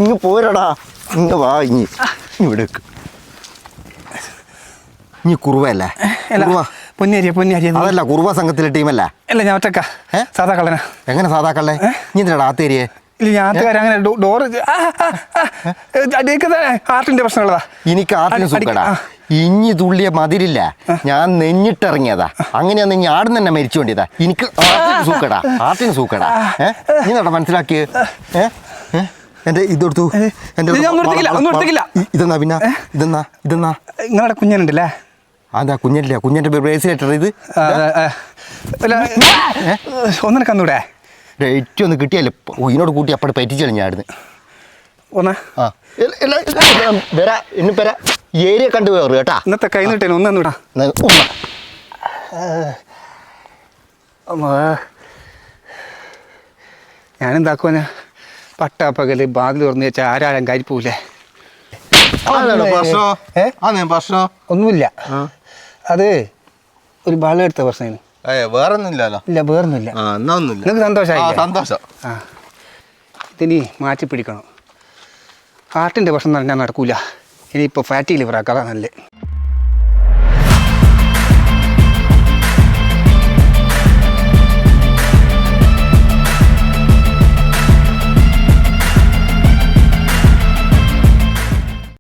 ഇങ്ങ് പോരടാ. ഇങ്ങ് വാ. ഇവിടെ ഇനി കുറുവല്ലേ? പൊന്നേരി അതല്ല, കുറുവ സംഘത്തിലെ ടീമല്ലേ? അല്ല, ഞാൻ ഒറ്റക്ക സാധാ കള്ളനാ. എങ്ങനെ സാധാ കള്ളേ? നീ എന്തിനാ ആത്തേരിയെ? ഇല്ല, ഞാൻ അങ്ങനെ ഡോറ് ആർട്ടിന്റെ പ്രശ്നമുള്ളതാ. എനിക്ക് ആർട്ടിന് സുഖടാ. ഇഞ്ഞി തുള്ളിയ മതിരില്ല, ഞാൻ നെഞ്ഞിട്ടിറങ്ങിയതാ. അങ്ങനെയാ നീ ആടുന്ന് തന്നെ മരിച്ചു വേണ്ടിയതാ. എനിക്ക് ആർട്ടിന് സൂക്കടാ. നീ നടാ മനസ്സിലാക്കിയേ. എന്റെ ഇതെടുത്തു. ഇതെന്നാ പിന്നെ ഇതെന്നാ നിങ്ങളുടെ കുഞ്ഞനുണ്ടല്ലേ? അതാ കുഞ്ഞല്ലേ? കുഞ്ഞന്റെ ബ്രേസ്ലെറ്റർ ഇത് ഒന്നെടുക്കന്നൂടെ? ഏറ്റവും ഒന്ന് കിട്ടിയല്ലേ ഇതിനോട് കൂട്ടി അപ്പടെ പറ്റിച്ചാണ് ഞാൻ ആടുന്ന്. ഏരിയ കണ്ടു പോയു കേട്ടാ. ഇന്നത്തെ കൈ നീട്ടേ ഒന്നൂടാ. ഞാനെന്താക്കുവാനാ? പട്ടാപ്പകല് ബാതിൽ തുറന്ന് വെച്ചാൽ ആരാരും കരിപ്പൂലേ? ഒന്നുമില്ല, അത് ഒരു ബളം എടുത്ത പ്രശ്നം. വേറൊന്നുമില്ലല്ലോ. ഇല്ല, വേറൊന്നുമില്ല. നിങ്ങൾക്ക് സന്തോഷമായി? സന്തോഷം. ഇതിനി മാറ്റി പിടിക്കണം. ഹാർട്ടിൻ്റെ പ്രശ്നം പറഞ്ഞാൽ നടക്കൂല. ഇനിയിപ്പോൾ ഫാറ്റി ലിവറാക്കാം, അതാ നല്ലത്.